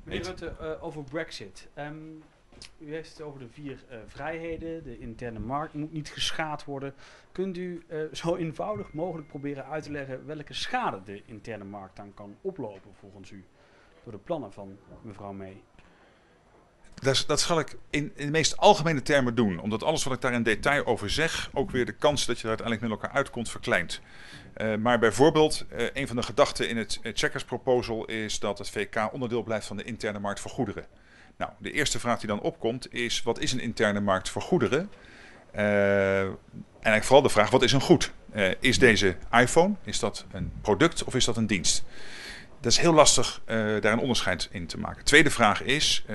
Meneer Rutte, over Brexit. U heeft het over de 4 vrijheden, de interne markt moet niet geschaad worden. Kunt u zo eenvoudig mogelijk proberen uit te leggen welke schade de interne markt dan kan oplopen volgens u door de plannen van mevrouw May? Dat zal ik in de meest algemene termen doen. Omdat alles wat ik daar in detail over zeg, ook weer de kans dat je er uiteindelijk met elkaar uitkomt verkleint. Maar bijvoorbeeld, een van de gedachten in het Chequers proposal is dat het VK onderdeel blijft van de interne markt voor goederen. Nou, de eerste vraag die dan opkomt is, wat is een interne markt voor goederen? En eigenlijk vooral de vraag, wat is een goed? Is deze iPhone, is dat een product of is dat een dienst? Dat is heel lastig daar een onderscheid in te maken. Tweede vraag is,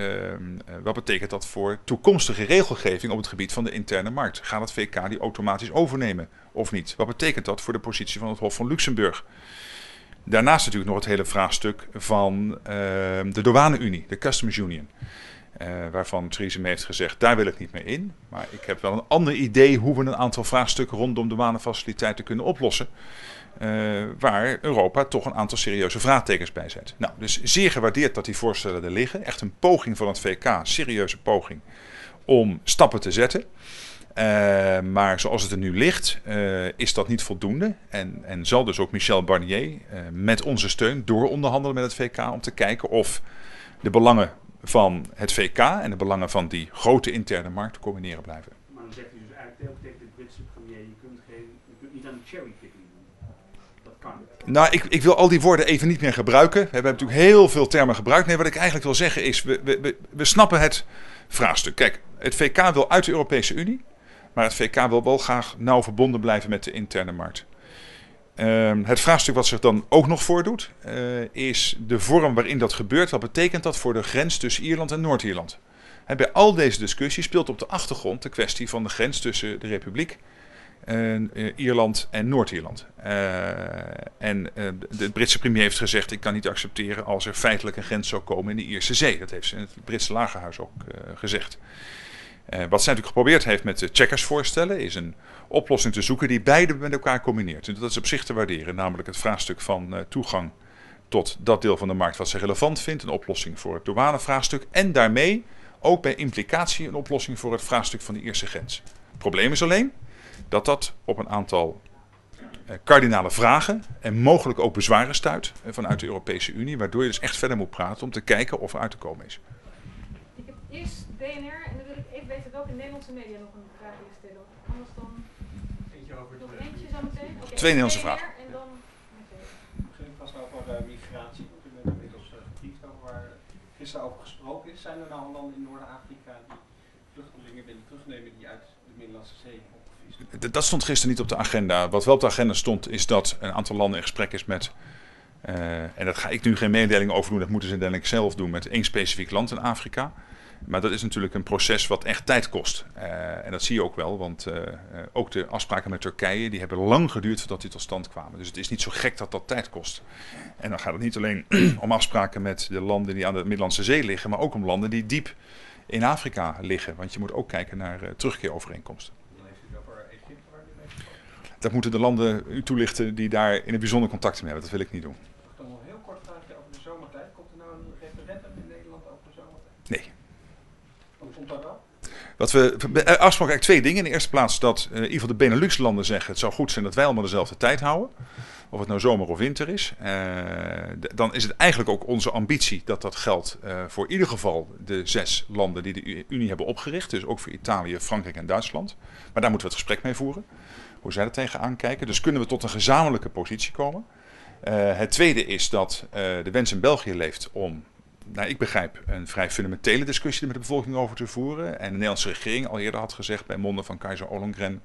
wat betekent dat voor toekomstige regelgeving op het gebied van de interne markt? Gaat het VK die automatisch overnemen of niet? Wat betekent dat voor de positie van het Hof van Luxemburg? Daarnaast natuurlijk nog het hele vraagstuk van de douane-unie, de Customs Union. Waarvan Theresa May heeft gezegd, daar wil ik niet mee in. Maar ik heb wel een ander idee hoe we een aantal vraagstukken rondom douanefaciliteiten kunnen oplossen. Waar Europa toch een aantal serieuze vraagtekens bij zet. Nou, dus zeer gewaardeerd dat die voorstellen er liggen. Echt een poging van het VK, serieuze poging om stappen te zetten. Maar zoals het er nu ligt, is dat niet voldoende. En zal dus ook Michel Barnier met onze steun dooronderhandelen met het VK om te kijken of de belangen van het VK en de belangen van die grote interne markt te combineren blijven. Maar dan zegt u dus eigenlijk tegen de Britse premier, je kunt niet aan de cherrypicking doen. Dat kan niet. Nou, ik wil al die woorden even niet meer gebruiken. We hebben natuurlijk heel veel termen gebruikt. Nee, wat ik eigenlijk wil zeggen is, we snappen het vraagstuk. Kijk, het VK wil uit de Europese Unie. Maar het VK wil wel graag nauw verbonden blijven met de interne markt. Het vraagstuk wat zich dan ook nog voordoet, is de vorm waarin dat gebeurt. Wat betekent dat voor de grens tussen Ierland en Noord-Ierland? Bij al deze discussies speelt op de achtergrond de kwestie van de grens tussen de Republiek, Ierland en Noord-Ierland. De Britse premier heeft gezegd, ik kan niet accepteren als er feitelijk een grens zou komen in de Ierse Zee. Dat heeft ze in het Britse Lagerhuis ook gezegd. Wat zij natuurlijk geprobeerd heeft met de Chequers voorstellen is een oplossing te zoeken die beide met elkaar combineert. En dat is op zich te waarderen, namelijk het vraagstuk van toegang tot dat deel van de markt wat ze relevant vindt. Een oplossing voor het douanevraagstuk en daarmee ook bij implicatie een oplossing voor het vraagstuk van de Ierse grens. Het probleem is alleen dat dat op een aantal kardinale vragen en mogelijk ook bezwaren stuit vanuit de Europese Unie, waardoor je dus echt verder moet praten om te kijken of er uit te komen is. Ik heb eerst BNR en dan wil ik even weten welke Nederlandse media nog een vraag willen stellen. Anders dan nog eentje zo meteen. Okay. 2 Nederlandse vragen. En dan Misschien vast over migratie. U bent inmiddels gebriefd over waar gisteren over gesproken is. Zijn er nou landen in Noord-Afrika die vluchtelingen willen terugnemen die uit de Middellandse Zee opgevist? Dat stond gisteren niet op de agenda. Wat wel op de agenda stond is dat een aantal landen in gesprek is met, en dat ga ik nu geen mededeling over doen, dat moeten ze uiteindelijk zelf doen, met 1 specifiek land in Afrika. Maar dat is natuurlijk een proces wat echt tijd kost. En dat zie je ook wel, want ook de afspraken met Turkije die hebben lang geduurd voordat die tot stand kwamen. Dus het is niet zo gek dat dat tijd kost. En dan gaat het niet alleen om afspraken met de landen die aan de Middellandse Zee liggen, maar ook om landen die diep in Afrika liggen. Want je moet ook kijken naar terugkeerovereenkomsten. Dan heeft u het over Egypte waar u mee gesproken. Dat moeten de landen u toelichten die daar in het bijzonder contact mee hebben. Dat wil ik niet doen. Dan nog een heel kort vraagje over de zomertijd. Komt er nou een referendum in Nederland over de zomertijd? Nee. Hoe komt dat wel? Wat we afspraken eigenlijk 2 dingen. In de eerste plaats dat in ieder geval de Benelux-landen zeggen, het zou goed zijn dat wij allemaal dezelfde tijd houden. Of het nou zomer of winter is. Dan is het eigenlijk ook onze ambitie dat dat geldt voor in ieder geval de 6 landen die de Unie hebben opgericht. Dus ook voor Italië, Frankrijk en Duitsland. Maar daar moeten we het gesprek mee voeren. Hoe zij er tegenaan kijken. Dus kunnen we tot een gezamenlijke positie komen. Het tweede is dat de wens in België leeft om, nou, ik begrijp, een vrij fundamentele discussie met de bevolking over te voeren. En de Nederlandse regering al eerder had gezegd bij monden van keizer Ollongren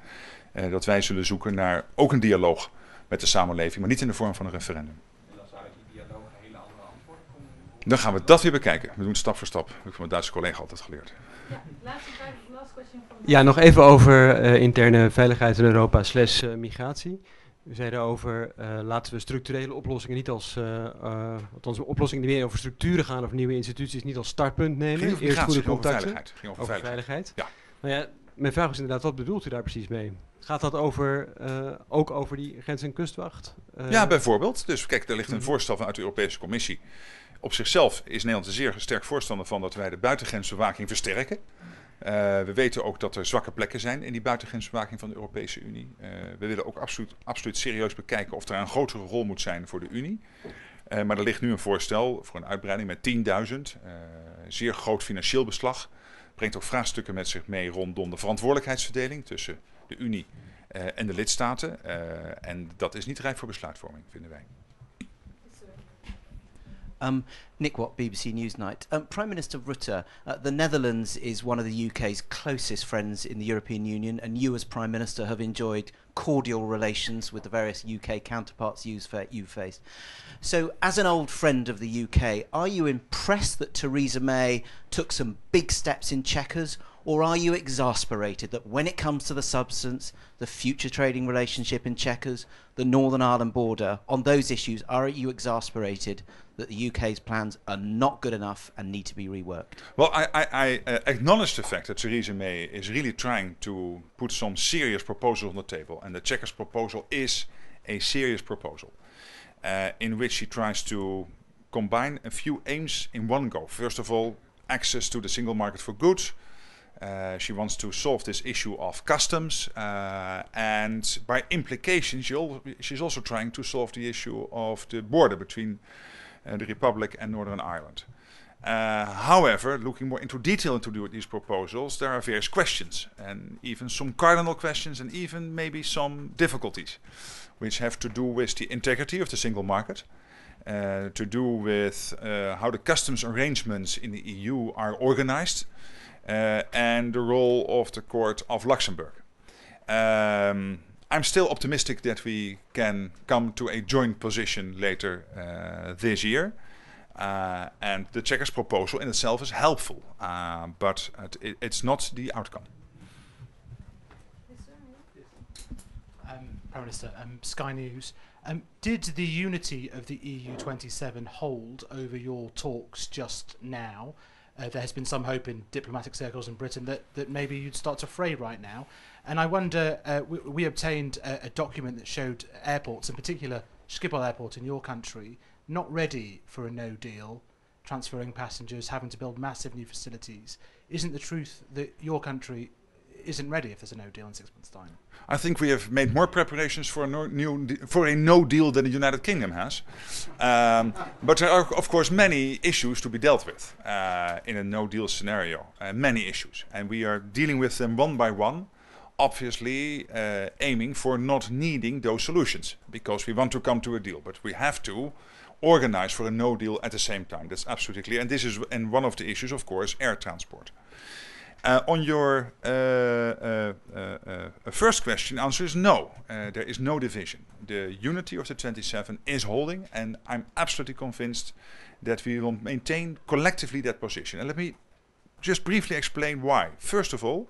dat wij zullen zoeken naar ook een dialoog met de samenleving, maar niet in de vorm van een referendum. En dan zou uit die dialoog een hele andere antwoorden komen. Dan gaan we dat weer bekijken. We doen het stap voor stap. Dat heb ik van mijn Duitse collega altijd geleerd. ja, laatste question van Ja, nog even over interne veiligheid in Europa / migratie. U zei daarover, laten we structurele oplossingen niet als, althans oplossingen die meer over structuren gaan of nieuwe instituties niet als startpunt nemen. Ging over Eerst goede migratie, over contacten. veiligheid. Ging Over veiligheid. Ja. Nou ja, mijn vraag is inderdaad, wat bedoelt u daar precies mee? Gaat dat over, ook over die grens- en kustwacht? Ja, bijvoorbeeld. Dus kijk, er ligt een voorstel vanuit de Europese Commissie Op zichzelf is Nederland een zeer sterk voorstander van dat wij de buitengrensbewaking versterken. We weten ook dat er zwakke plekken zijn in die buitengrensbewaking van de Europese Unie. We willen ook absoluut serieus bekijken of er een grotere rol moet zijn voor de Unie. Maar er ligt nu een voorstel voor een uitbreiding met 10.000. Zeer groot financieel beslag. Brengt ook vraagstukken met zich mee rondom de verantwoordelijkheidsverdeling tussen de Unie en de lidstaten. En dat is niet rijp voor besluitvorming, vinden wij. Nick Watt, BBC Newsnight. Prime Minister Rutte, the Netherlands is one of the UK's closest friends in the European Union, and you as Prime Minister have enjoyed cordial relations with the various UK counterparts you faced. So, as an old friend of the UK, are you impressed that Theresa May took some big steps in Chequers, or are you exasperated that when it comes to the substance, the future trading relationship in Chequers, the Northern Ireland border, on those issues, are you exasperated that the UK's plans are not good enough and need to be reworked? Well, I acknowledge the fact that Theresa May is really trying to put some serious proposals on the table, and the Chequers proposal is a serious proposal in which she tries to combine a few aims in one go. First of all, access to the single market for goods. She wants to solve this issue of customs, and by implication, she's also trying to solve the issue of the border between the Republic and Northern Ireland. However, looking more into detail into these proposals, there are various questions, and even some cardinal questions, and even maybe some difficulties, which have to do with the integrity of the single market, to do with how the customs arrangements in the EU are organized, and the role of the Court of Luxembourg. I'm still optimistic that we can come to a joint position later this year. And the Chequers proposal in itself is helpful, but it's not the outcome. Prime Minister, Sky News. Did the unity of the EU 27 hold over your talks just now? There has been some hope in diplomatic circles in Britain that maybe you'd start to fray right now. And I wonder, we obtained a document that showed airports, in particular Schiphol Airport in your country, not ready for a no deal, transferring passengers, having to build massive new facilities. Isn't the truth that your country isn't ready if there's a no deal in 6 months' time? I think we have made more preparations for a no deal than the United Kingdom has. But there are, of course, many issues to be dealt with in a no deal scenario. Many issues. And we are dealing with them one by one, obviously aiming for not needing those solutions, because we want to come to a deal. But we have to organize for a no deal at the same time. That's absolutely clear. And this is, and one of the issues, of course, air transport. On your first question, the answer is no. There is no division. The unity of the 27 is holding, and I'm absolutely convinced that we will maintain collectively that position. And let me just briefly explain why. First of all,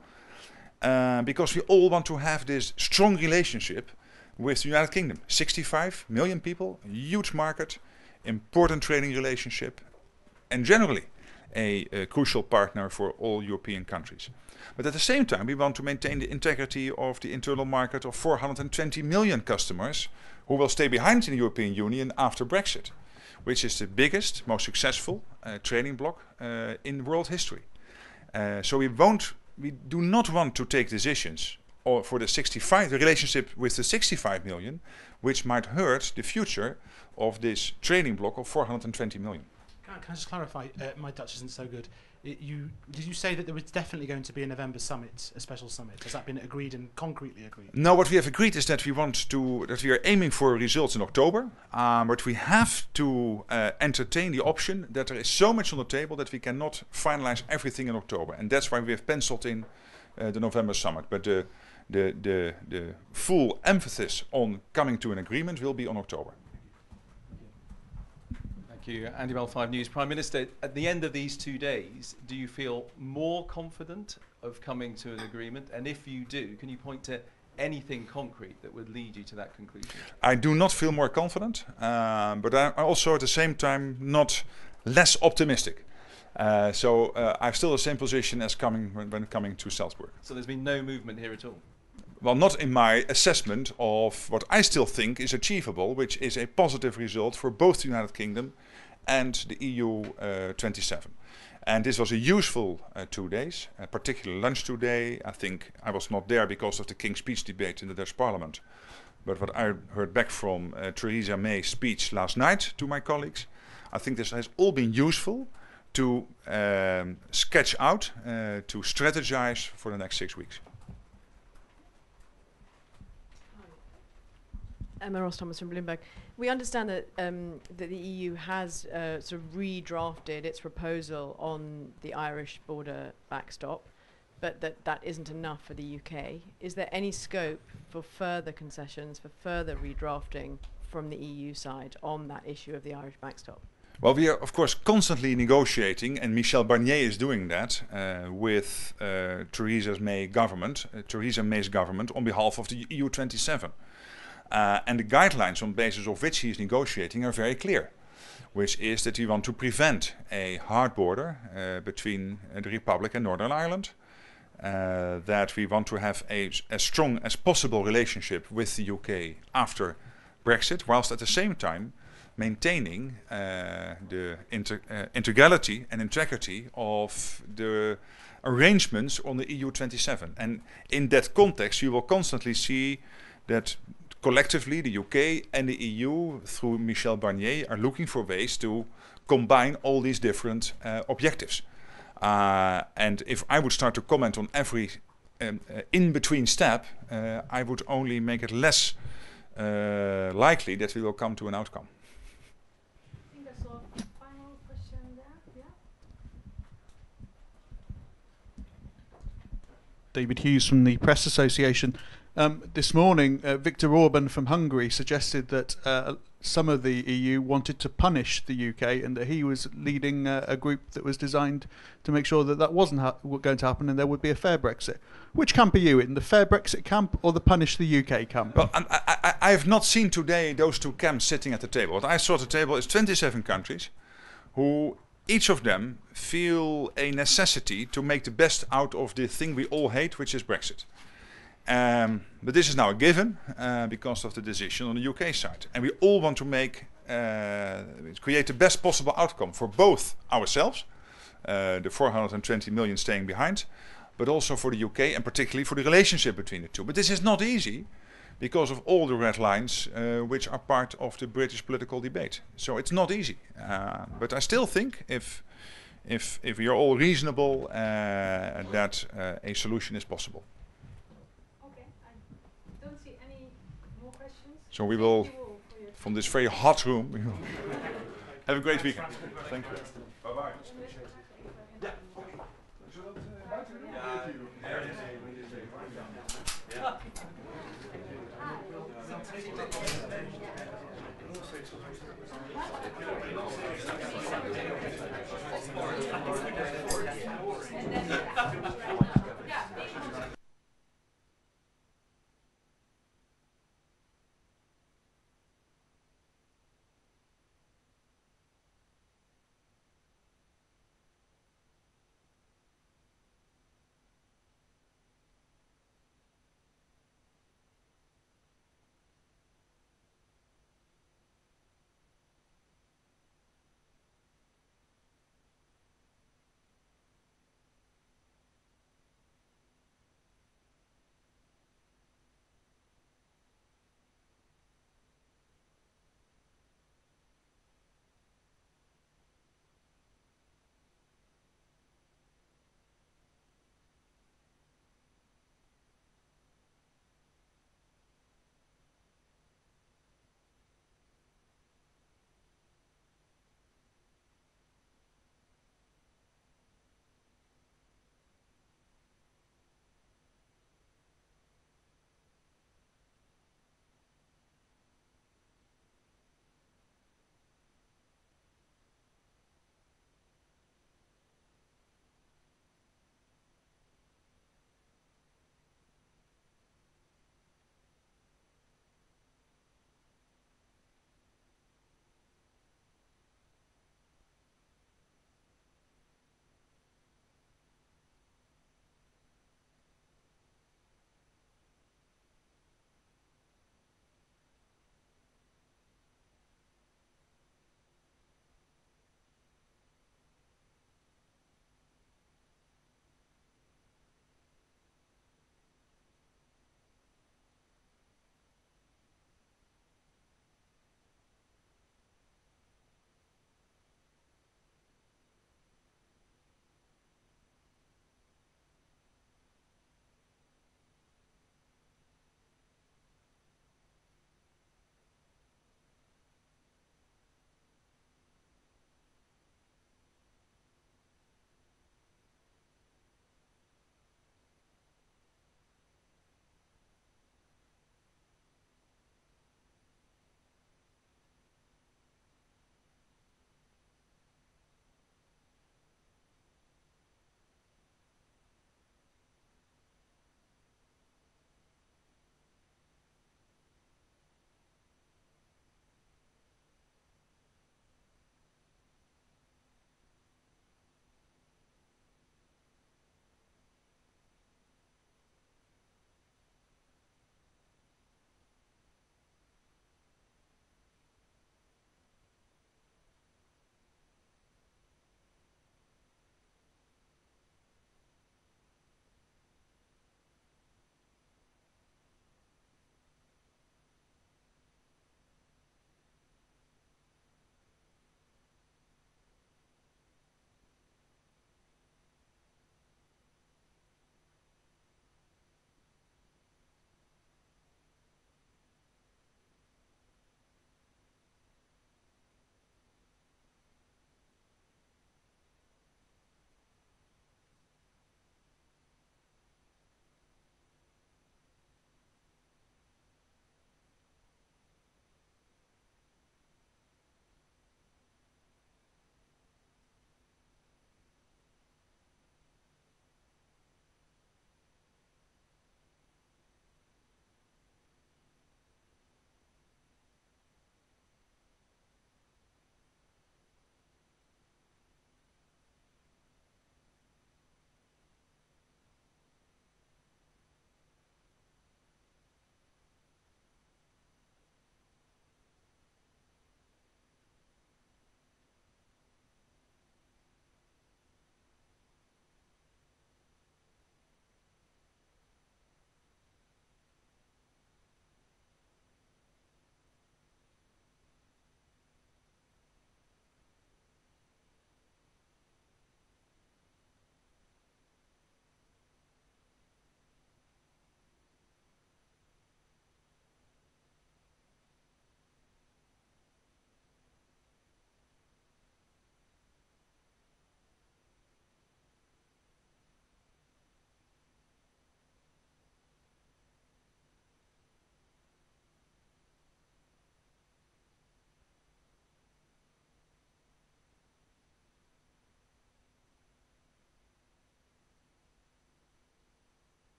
because we all want to have this strong relationship with the United Kingdom. 65 million people, a huge market, important trading relationship, and generally a crucial partner for all European countries. But at the same time, we want to maintain the integrity of the internal market of 420 million customers who will stay behind in the European Union after Brexit, which is the biggest, most successful trading bloc in world history. So we do not want to take decisions for the relationship with the 65 million, which might hurt the future of this trading bloc of 420 million. Can I just clarify? My Dutch isn't so good. Did you say that there was definitely going to be a November summit, a special summit? Has that been agreed and concretely agreed? No, what we have agreed is that we are aiming for results in October, but we have to entertain the option that there is so much on the table that we cannot finalize everything in October, and that's why we have penciled in the November summit. But the full emphasis on coming to an agreement will be on October. Thank you. Andy Bell, 5 News. Prime Minister, at the end of these 2 days, do you feel more confident of coming to an agreement? And if you do, can you point to anything concrete that would lead you to that conclusion? I do not feel more confident, but I'm also at the same time not less optimistic. So I have still the same position as when coming to Salzburg. So there's been no movement here at all? Well, not in my assessment of what I still think is achievable, which is a positive result for both the United Kingdom and the EU 27. And this was a useful 2 days, particularly lunch today. I think I was not there because of the King's Speech debate in the Dutch Parliament. But what I heard back from Theresa May's speech last night to my colleagues, I think this has all been useful to sketch out, to strategize for the next 6 weeks. Emma Ross Thomas from Bloomberg. We understand that that the EU has sort of redrafted its proposal on the Irish border backstop, but that isn't enough for the UK. Is there any scope for further concessions, for further redrafting from the EU side on that issue of the Irish backstop? Well, we are of course constantly negotiating, and Michel Barnier is doing that with Theresa May's government on behalf of the EU 27. And the guidelines on basis of which he is negotiating are very clear, which is that we want to prevent a hard border between the Republic and Northern Ireland, that we want to have as strong as possible relationship with the UK after Brexit, whilst at the same time maintaining the integrality and integrity of the arrangements on the EU 27. And in that context, you will constantly see that collectively the UK and the EU, through Michel Barnier, are looking for ways to combine all these different objectives. And if I would start to comment on every in-between step, I would only make it less likely that we will come to an outcome. I think I saw a final question there. Yeah. David Hughes from the Press Association. This morning, Viktor Orban from Hungary suggested that some of the EU wanted to punish the UK and that he was leading a group that was designed to make sure that that wasn't going to happen and there would be a fair Brexit. Which camp are you in, the fair Brexit camp or the punish the UK camp? Well, I have not seen today those two camps sitting at the table. What I saw at the table is 27 countries who each of them feel a necessity to make the best out of the thing we all hate, which is Brexit. But this is now a given because of the decision on the UK side. And we all want to create the best possible outcome for both ourselves, the 420 million staying behind, but also for the UK and particularly for the relationship between the two. But this is not easy because of all the red lines which are part of the British political debate. So it's not easy. But I still think if we are all reasonable, that a solution is possible. So we will, from this very hot room, we will have a great weekend. Thank you. Bye-bye.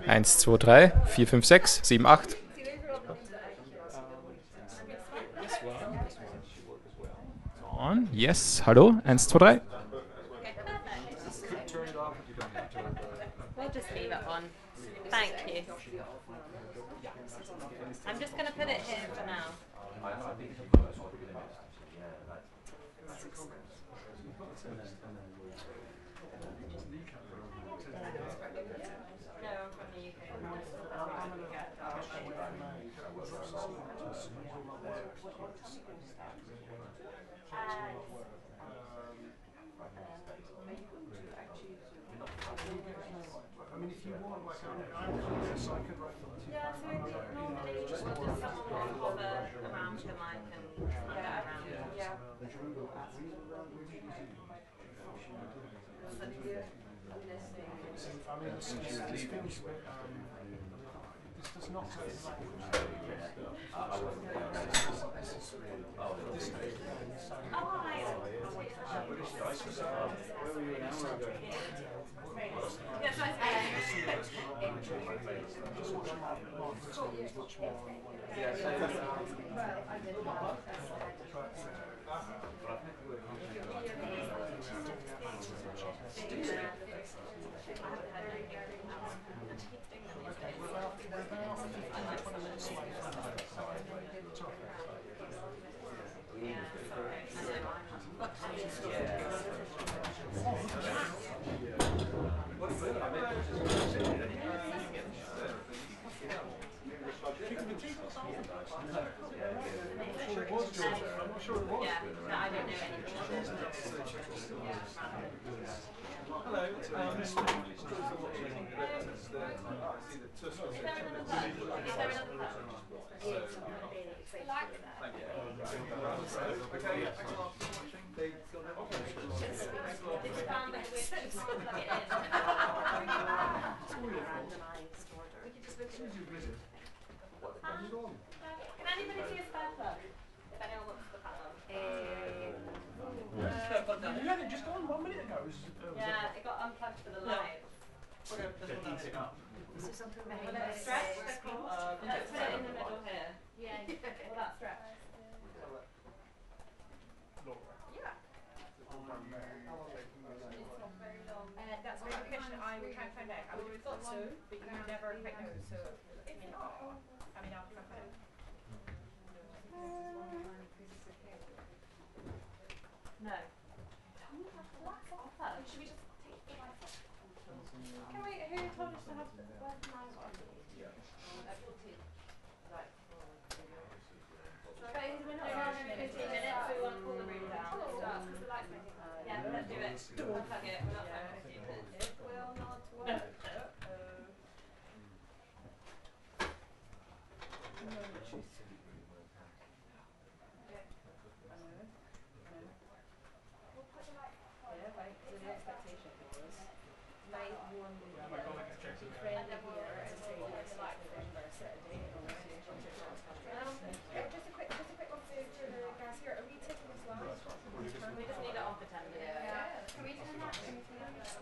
1, 2, 3, 4, 5, 6, 7, 8. On. Yes, hallo. 1, 2, 3. We'll just leave it on. Thank you. I'm just going to put it here for now. No, I'm from the UK. I mean, if you want, like, I could write them to. Yeah, so normally we'll just someone will hover around the mic and around. Yeah. I mean, this feels a bit, this does not feel like Can anybody see a spare plug? If anyone wants to pass on. you had it just on 1 minute ago. Yeah, it got unplugged for the live. Is there something Will it stretch? Let's put it in the middle here. Yeah. Will that stretch? That's a very good question. I would try and find out. I would have thought so, but you never quite know. So, I mean, I'll try and find out. No. Should we just take the light off? Can we? Who told us to have the light on? Guys, we're not running in 15 minutes, so we want to pull the room down. Yeah, let's do it. Unplug it. We're not running 15 minutes. It will not work. Just a quick one to the guys here. Are we taking this live? We just need it on for 10 minutes. Yeah. Can we turn that? Can we turn that?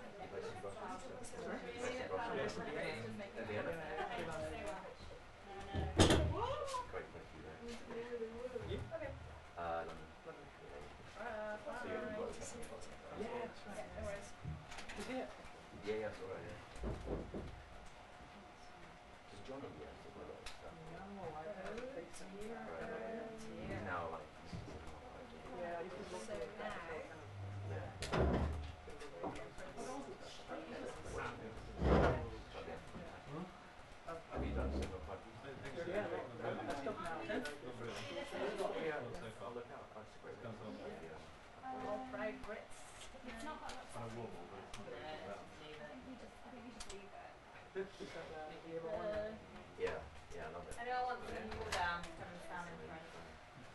Anyone want some water? Come and stand in front.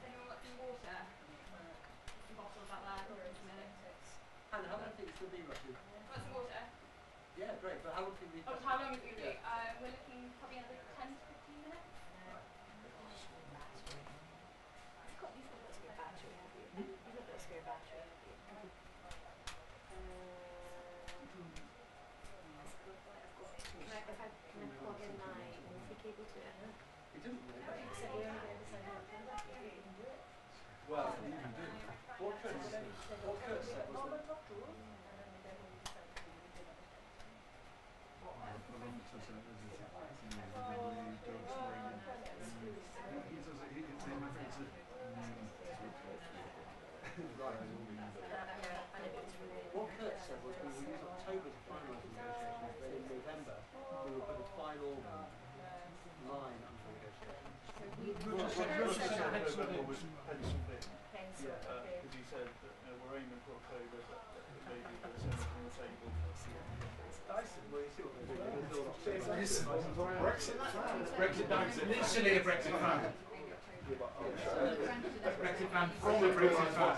Anyone want some water? Some bottles like that. And how long do you think it's going to be roughly? Want some water? Yeah, great. But how long do you think? How long is it going to be? We're looking probably another 10 to 15 minutes. It's got these little spare battery. These little spare battery. Can I He didn't really. Well, you can do it. What Kurt said was that what Kurt said was we will use October to finalise the negotiations, then in November we will put a final line under the negotiations. November was penciled in. Because he said that we're aiming for October, but maybe there's something on the table. Brexit fan. Literally a Brexit fan. Brexit fan from a Brexit fan.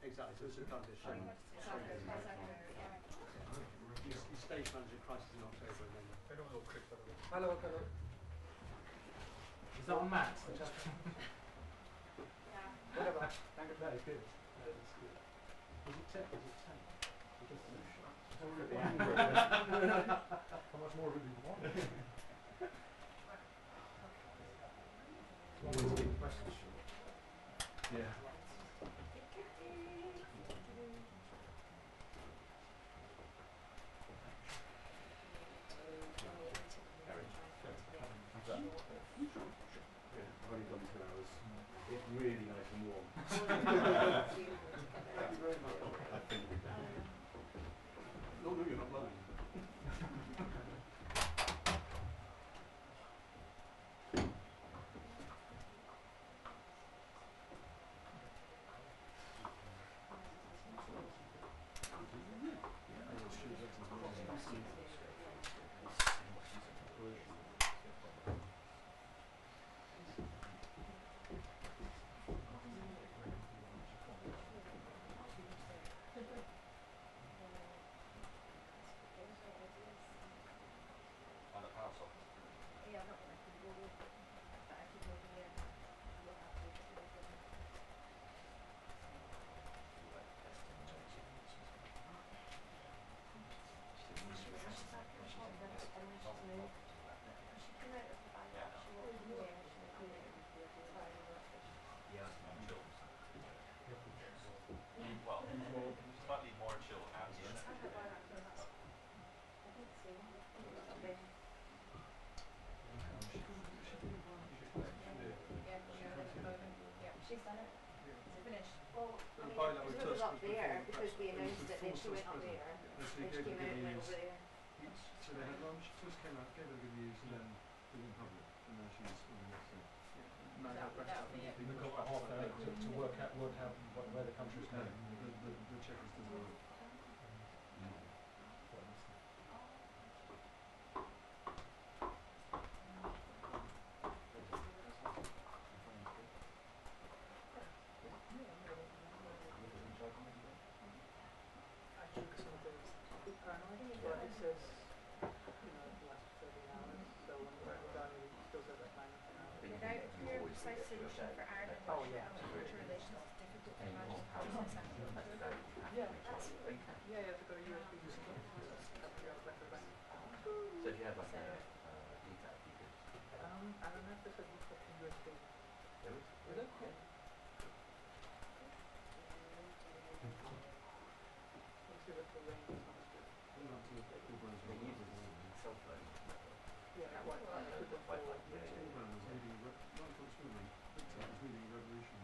Exactly, so it's a transition. You stage manage a crisis in October and then... Hello. Is that on Matt? Whatever. Thank you, very good. Was it 10? How much more would you want? Yeah. I've only done 2 hours. It's really nice and warm. Thank you very much. No, you're not lying. She's done it. It's finished. Well, I mean, it was up there because we announced it, then she went up there, then she came out and went over there. So they had lunch, first came out, gave her good news, and then they went public, and now she's on the next thing. We've got half an hour to work out where the country's going. The Chequers doesn't work. Without a clear, precise solution for Ireland and future relations, it's difficult to imagine how this is happening. So if you had like a detail, you could. I don't know if there's a default in USB. There is? Is it? Yeah. Let's see what the range is. It uses cell phone. Yeah, Wi-Fi. Wi-Fi. Reading Revolution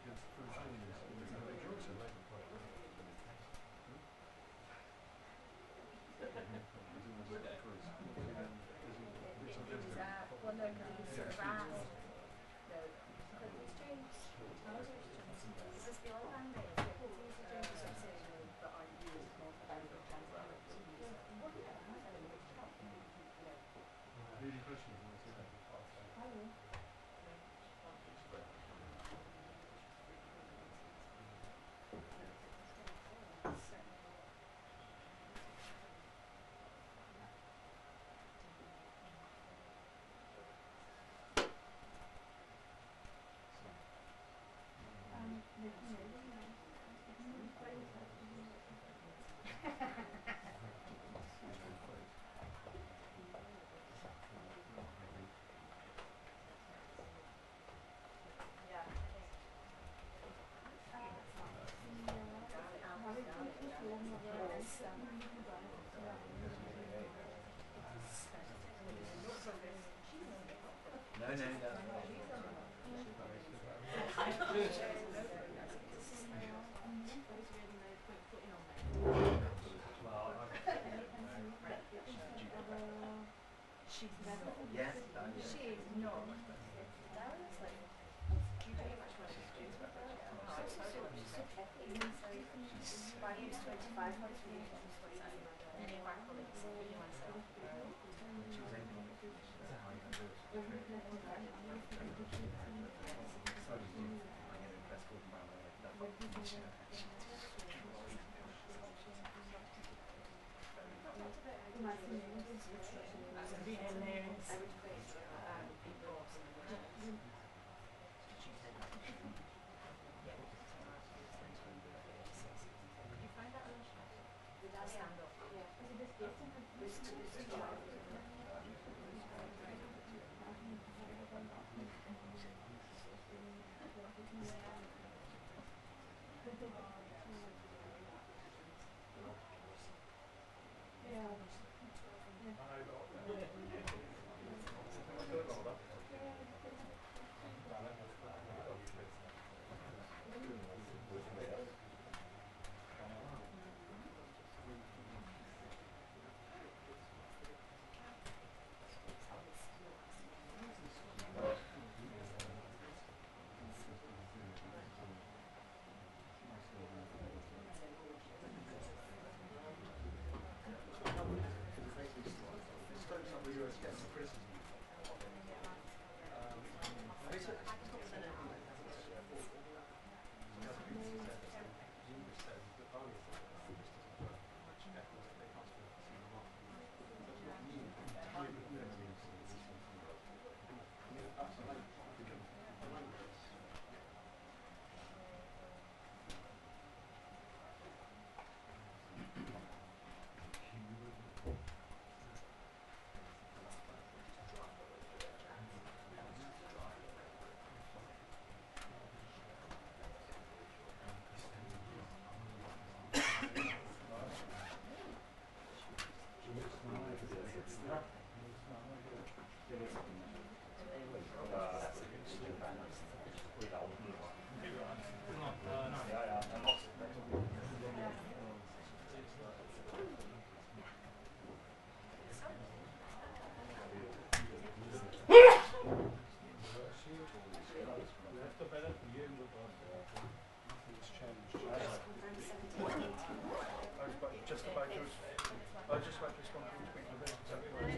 against the French colonies. Well, no, because he sort of asked. No, because it was James. Is this the old hand? Leading questions. The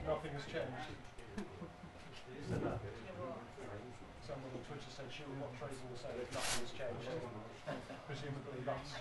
Nothing has changed. Someone on Twitter said she will not trade will say that nothing has changed. Presumably that's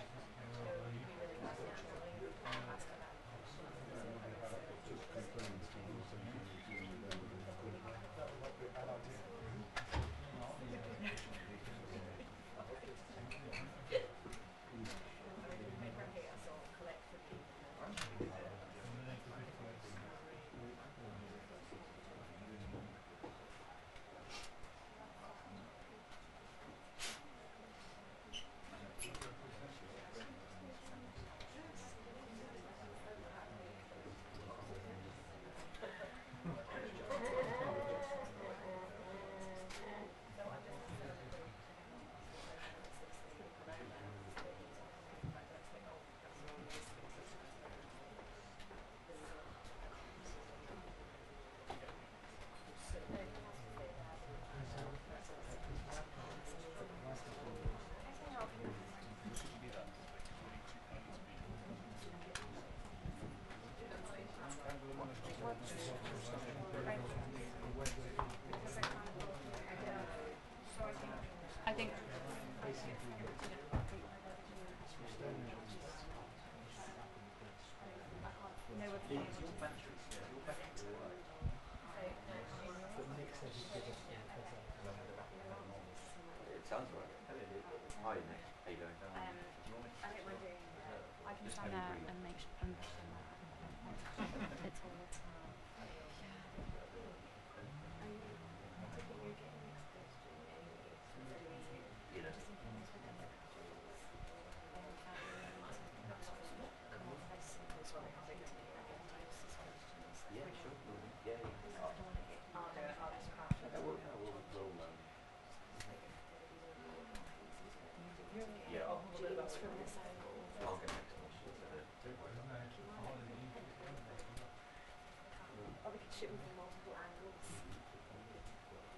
shooting from multiple angles.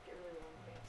Get rid of the wrong bits.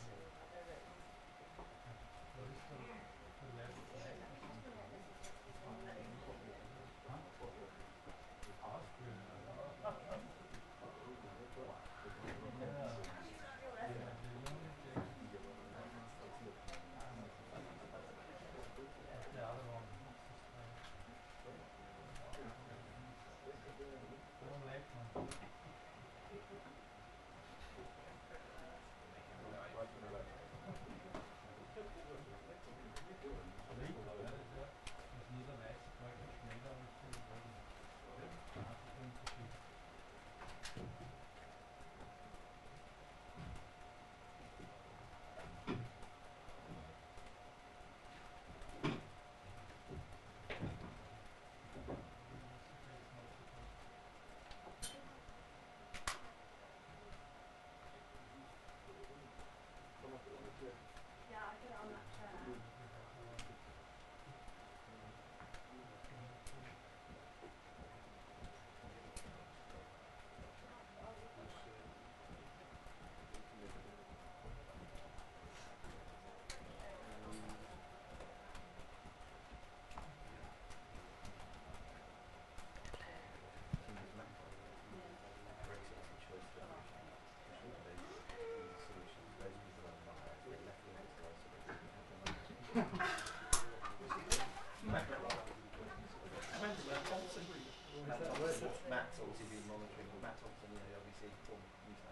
Matt's obviously been monitoring. Matt Thompson, you know, obviously,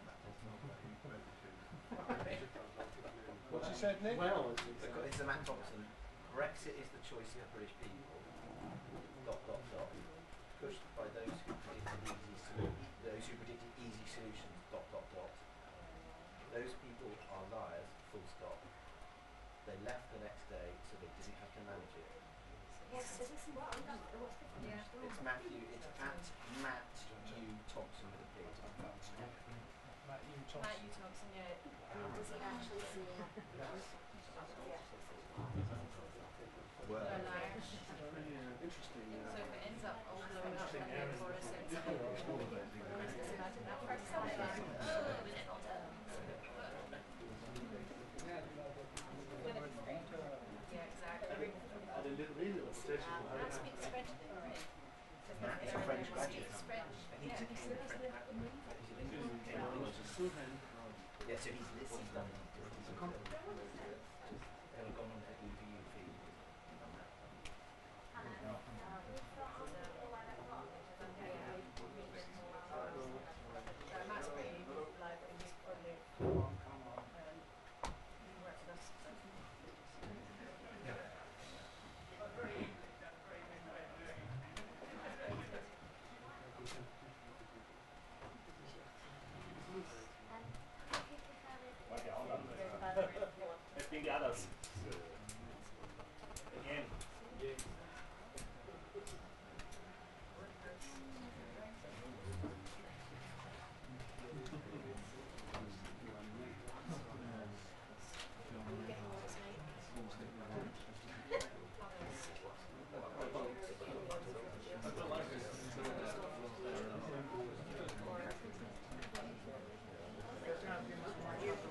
Matt Thompson. What she said, Nick? Well, it's a Matt Thompson. Brexit is the choice of the British people. ... Pushed by those who predicted easy solutions. ... Those people are liars. Full stop. They left the next day, so they didn't have to manage it. Yes, this is what I'm done. What's the It's Matthew. It's at Matt U Thompson with a P. Matt U. Thompson. Matt U. Thompson, yeah. Does he actually see that? Well, Interesting. So if it ends up all blowing up like a fluorescent, just imagine that for example. Yeah, exactly. Matt speaks French, right? Matt is a French graduate. Speaks French. He's Yeah. Yeah, so he's done it. He's gone on to EVU feed. Matt's pretty like he's probably worked with us. Es ging ja das. Again.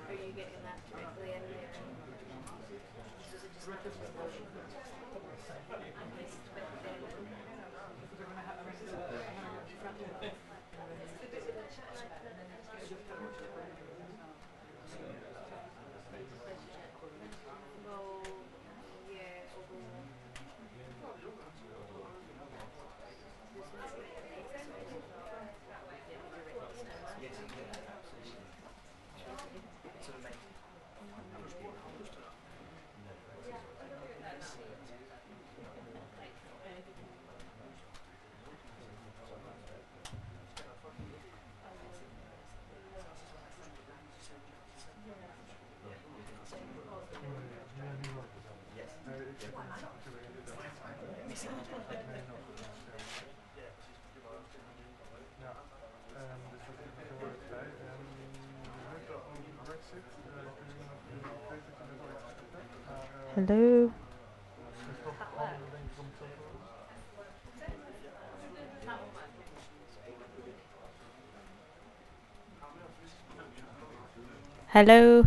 Are you getting that directly in there? Hello. Hello.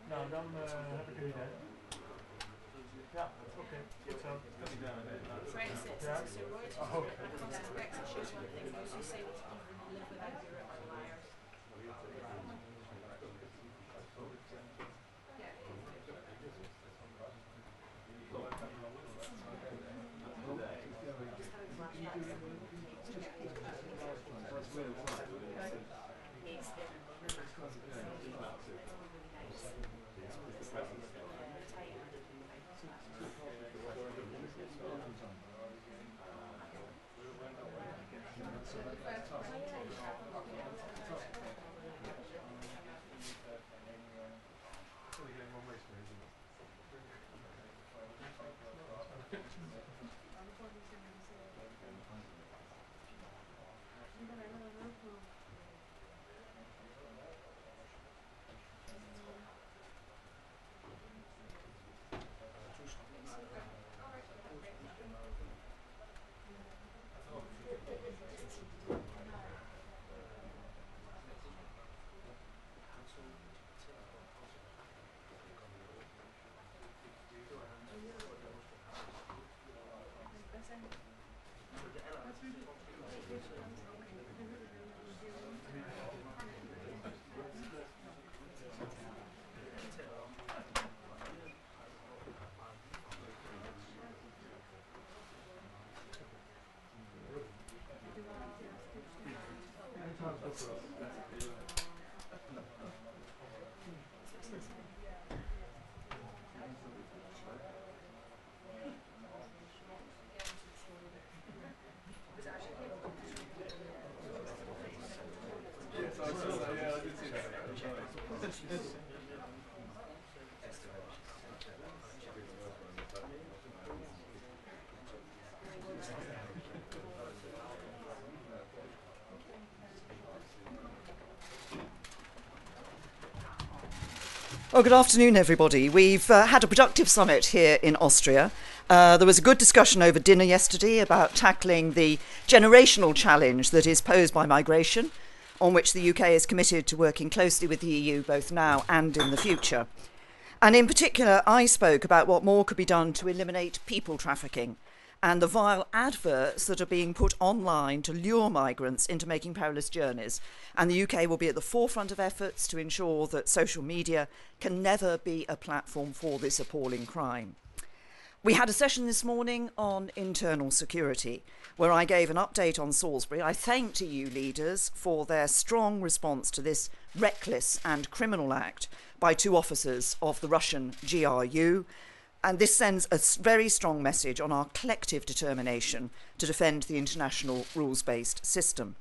Nou, dan heb ik een idee. Ja, oké. Goed zo. Brexit Ja. is a royalty. Oh, okay. When it comes to Brexit, choose one thing. You usually say what you live without Europe are liars. Well, good afternoon, everybody. We've had a productive summit here in Austria. There was a good discussion over dinner yesterday about tackling the generational challenge that is posed by migration, on which the UK is committed to working closely with the EU both now and in the future. And in particular, I spoke about what more could be done to eliminate people trafficking and the vile adverts that are being put online to lure migrants into making perilous journeys. And the UK will be at the forefront of efforts to ensure that social media can never be a platform for this appalling crime. We had a session this morning on internal security, where I gave an update on Salisbury. I thanked EU leaders for their strong response to this reckless and criminal act by two officers of the Russian GRU, and this sends a very strong message on our collective determination to defend the international rules-based system.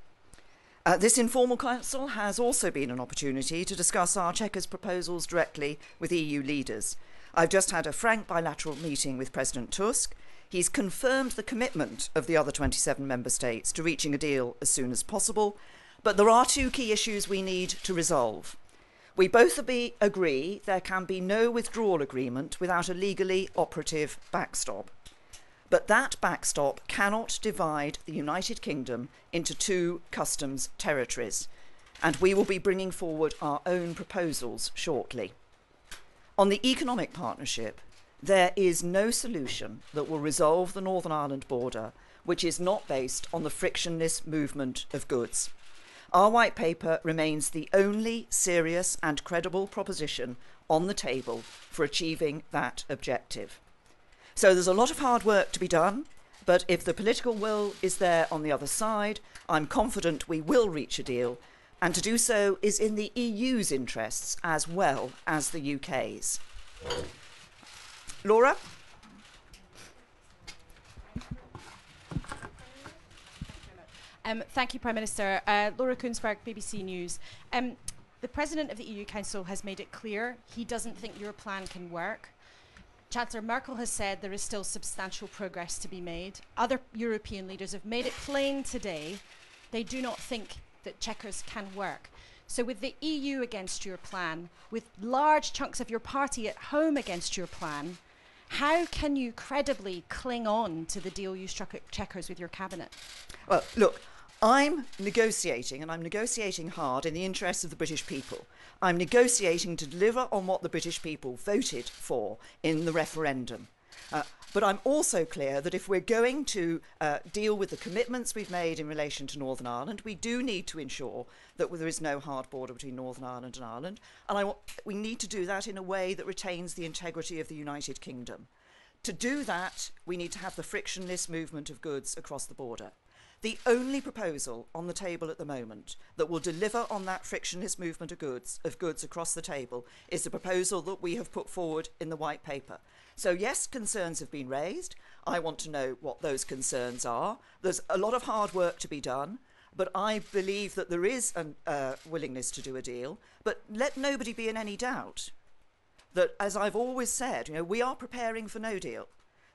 This informal council has also been an opportunity to discuss our Chequers proposals directly with EU leaders. I've just had a frank bilateral meeting with President Tusk. He's confirmed the commitment of the other 27 member states to reaching a deal as soon as possible, but there are two key issues we need to resolve. We both agree there can be no withdrawal agreement without a legally operative backstop. But that backstop cannot divide the United Kingdom into two customs territories, and we will be bringing forward our own proposals shortly. On the economic partnership, there is no solution that will resolve the Northern Ireland border which is not based on the frictionless movement of goods. Our white paper remains the only serious and credible proposition on the table for achieving that objective. So there's a lot of hard work to be done, but if the political will is there on the other side, I'm confident we will reach a deal, and to do so is in the EU's interests as well as the UK's. Laura? Thank you, Prime Minister. Laura Koensberg, BBC News. The President of the EU Council has made it clear he doesn't think your plan can work. Chancellor Merkel has said there is still substantial progress to be made. Other European leaders have made it plain today they do not think that Chequers can work. So with the EU against your plan, with large chunks of your party at home against your plan, how can you credibly cling on to the deal you struck at Chequers with your cabinet? Well, look, I'm negotiating, and I'm negotiating hard in the interests of the British people. I'm negotiating to deliver on what the British people voted for in the referendum. But I'm also clear that if we're going to deal with the commitments we've made in relation to Northern Ireland, we do need to ensure that there is no hard border between Northern Ireland and Ireland. And we need to do that in a way that retains the integrity of the United Kingdom. To do that, we need to have the frictionless movement of goods across the border. The only proposal on the table at the moment that will deliver on that frictionless movement of goods across the table is the proposal that we have put forward in the white paper. So yes, concerns have been raised. I want to know what those concerns are. There's a lot of hard work to be done, but I believe that there is a willingness to do a deal. But let nobody be in any doubt that, as I've always said, we are preparing for no deal.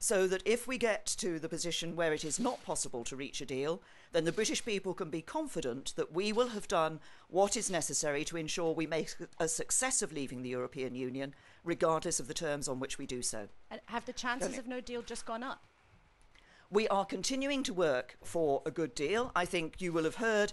So that if we get to the position where it is not possible to reach a deal, then the British people can be confident that we will have done what is necessary to ensure we make a success of leaving the European Union, regardless of the terms on which we do so. And have the chances of no deal just gone up? We are continuing to work for a good deal. I think you will have heard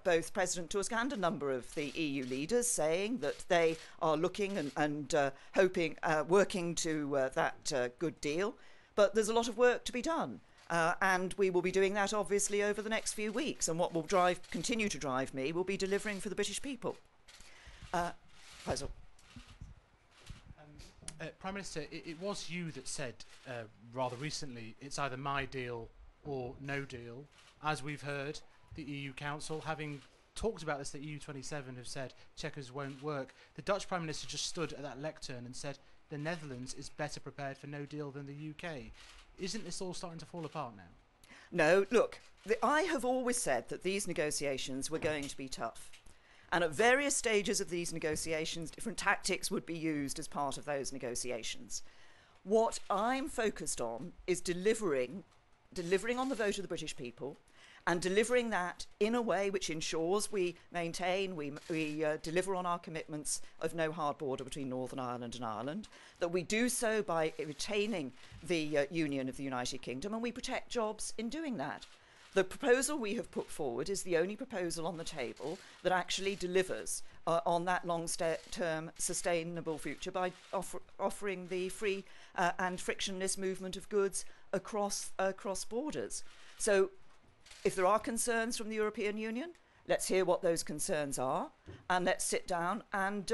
both President Tusk and a number of the EU leaders saying that they are looking and hoping, working to that good deal. But there's a lot of work to be done. And we will be doing that, obviously, over the next few weeks. And what will continue to drive me will be delivering for the British people. Faisal. Prime Minister, it was you that said rather recently it's either my deal or no deal. As we've heard, the EU Council, having talked about this, the EU27 have said Chequers won't work. The Dutch Prime Minister just stood at that lectern and said the Netherlands is better prepared for no deal than the UK. Isn't this all starting to fall apart now? No, look, I have always said that these negotiations were going to be tough. And at various stages of these negotiations, different tactics would be used as part of those negotiations. What I'm focused on is delivering on the vote of the British people, and delivering that in a way which ensures we maintain, we deliver on our commitments of no hard border between Northern Ireland and Ireland, that we do so by retaining the Union of the United Kingdom, and we protect jobs in doing that. The proposal we have put forward is the only proposal on the table that actually delivers on that long-term sustainable future by offering the free and frictionless movement of goods across borders. So if there are concerns from the European Union, let's hear what those concerns are, and let's sit down and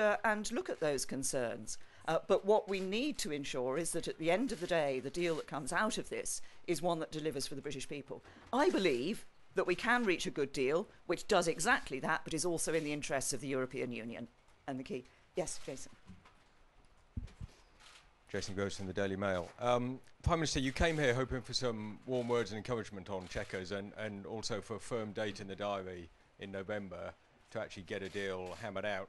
look at those concerns. But what we need to ensure is that at the end of the day, the deal that comes out of this is one that delivers for the British people. I believe that we can reach a good deal, which does exactly that, but is also in the interests of the European Union. And the key. Yes, Jason. Jason Gross from the Daily Mail. Prime Minister, you came here hoping for some warm words and encouragement on Chequers and also for a firm date in the diary in November to actually get a deal hammered out.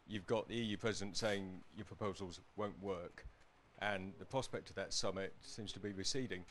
You've got the EU President saying your proposals won't work, and the prospect of that summit seems to be receding.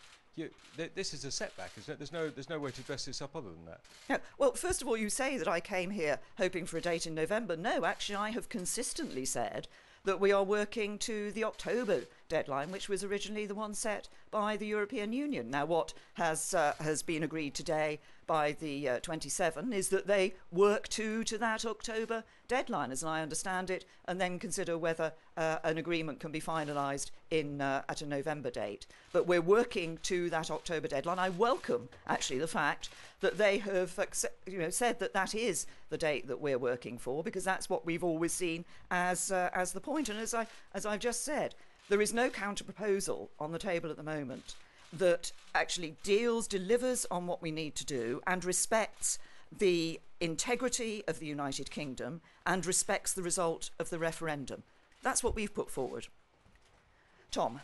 This is a setback, isn't it? There's no way to dress this up other than that. Yeah. Well, first of all, you say that I came here hoping for a date in November. No, actually, I have consistently said that we are working to the October deadline, which was originally the one set by the European Union. Now, what has been agreed today by the 27 is that they work to that October deadline, as I understand it, and then consider whether an agreement can be finalised at a November date. But we're working to that October deadline. I welcome, actually, the fact that they have said that that is the date that we're working for, because that's what we've always seen as the point. And as I've just said, there is no counter-proposal on the table at the moment that actually delivers on what we need to do and respects the integrity of the United Kingdom and respects the result of the referendum. That's what we've put forward. Tom.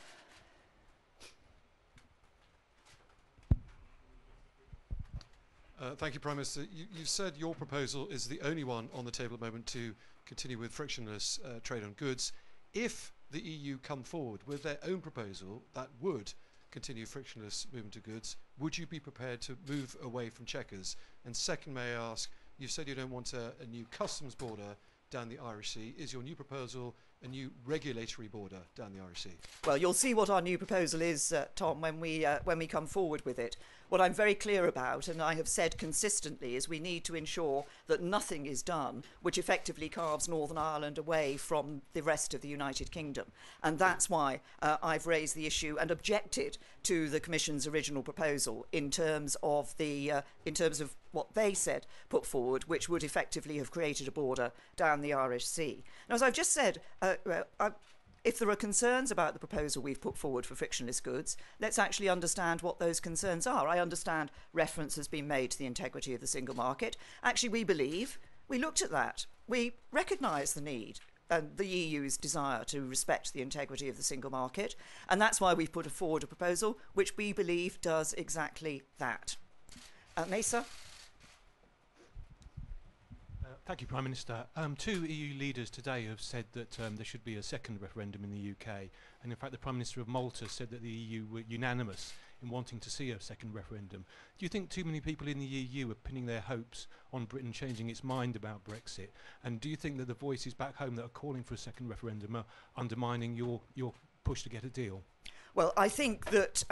Thank you, Prime Minister. You said your proposal is the only one on the table at the moment to continue with frictionless trade on goods. If the EU come forward with their own proposal that would continue frictionless movement of goods, would you be prepared to move away from Chequers? And second, may I ask, you said you don't want a new customs border down the Irish Sea. Is your new proposal a new regulatory border down the Irish Sea? Well, you'll see what our new proposal is, Tom, when we come forward with it. What I'm very clear about, and I have said consistently, is we need to ensure that nothing is done which effectively carves Northern Ireland away from the rest of the United Kingdom. And that's why I've raised the issue and objected to the Commission's original proposal in terms of what they said put forward, which would effectively have created a border down the Irish Sea. Now, as I've just said, if there are concerns about the proposal we've put forward for frictionless goods, let's actually understand what those concerns are. I understand reference has been made to the integrity of the single market. Actually, we looked at that. We recognise the need and the EU's desire to respect the integrity of the single market, and that's why we've put forward a proposal which we believe does exactly that. Mesa? Thank you, Prime Minister. Two EU leaders today have said that there should be a second referendum in the UK, and in fact the Prime Minister of Malta said that the EU were unanimous in wanting to see a second referendum. Do you think too many people in the EU are pinning their hopes on Britain changing its mind about Brexit? And do you think that the voices back home that are calling for a second referendum are undermining your push to get a deal? Well, I think that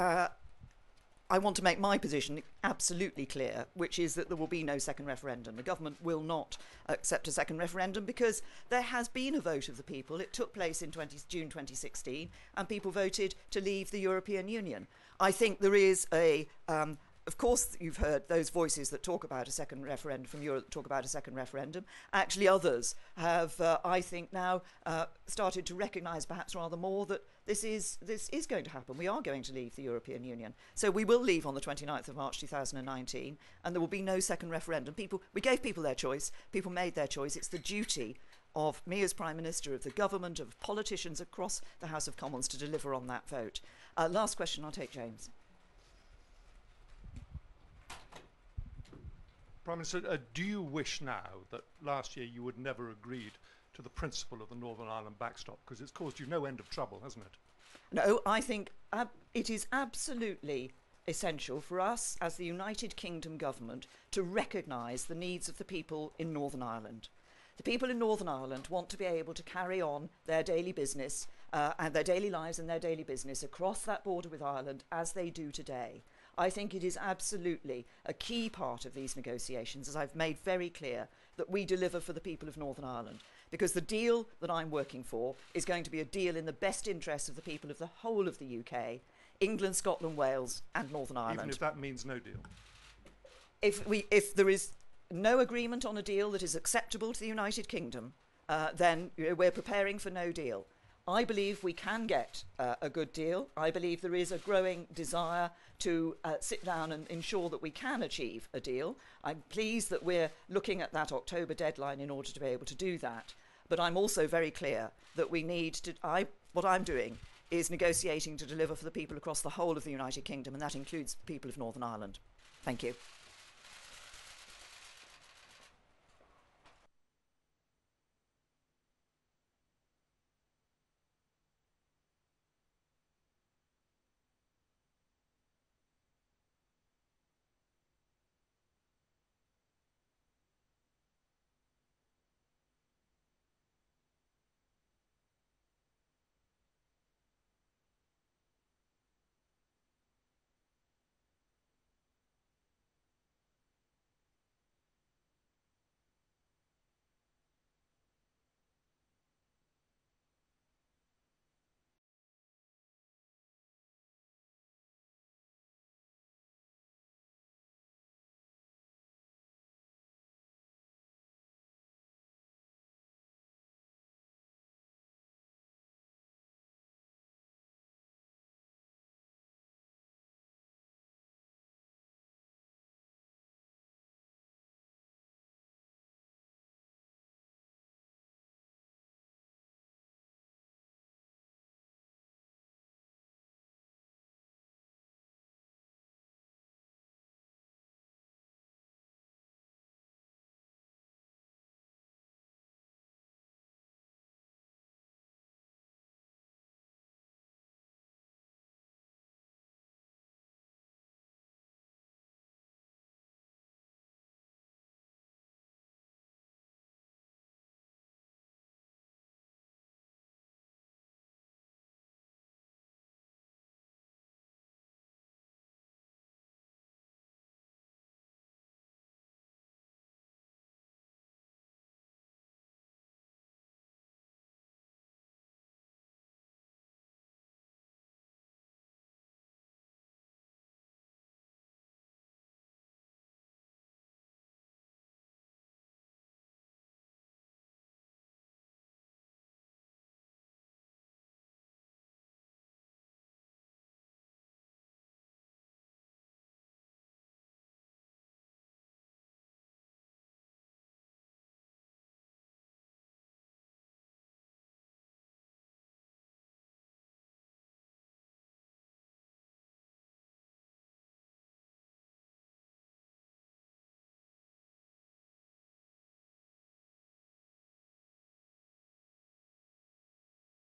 I want to make my position absolutely clear, which is that there will be no second referendum. The government will not accept a second referendum because there has been a vote of the people. It took place in June 2016, and people voted to leave the European Union. I think there is of course, you've heard those voices that talk about a second referendum from Europe that talk about a second referendum. Actually, others have, I think, now started to recognise perhaps rather more that this is going to happen. We are going to leave the European Union. So we will leave on the 29th of March 2019, and there will be no second referendum. We gave people their choice. People made their choice. It's the duty of me as Prime Minister, of the government, of politicians across the House of Commons to deliver on that vote. Last question, I'll take James. Prime Minister, do you wish now that last year you would never agreed to the principle of the Northern Ireland backstop, because it's caused you no end of trouble, hasn't it? No, I think it is absolutely essential for us as the United Kingdom government to recognise the needs of the people in Northern Ireland. The people in Northern Ireland want to be able to carry on their daily business and their daily lives and their daily business across that border with Ireland as they do today. I think it is absolutely a key part of these negotiations, as I've made very clear, that we deliver for the people of Northern Ireland. Because the deal that I'm working for is going to be a deal in the best interests of the people of the whole of the UK, England, Scotland, Wales and Northern Ireland. Even if that means no deal? If there is no agreement on a deal that is acceptable to the United Kingdom, then we're preparing for no deal. I believe we can get a good deal. I believe there is a growing desire to sit down and ensure that we can achieve a deal. I'm pleased that we're looking at that October deadline in order to be able to do that. But I'm also very clear that we need to... what I'm doing is negotiating to deliver for the people across the whole of the United Kingdom, and that includes the people of Northern Ireland. Thank you.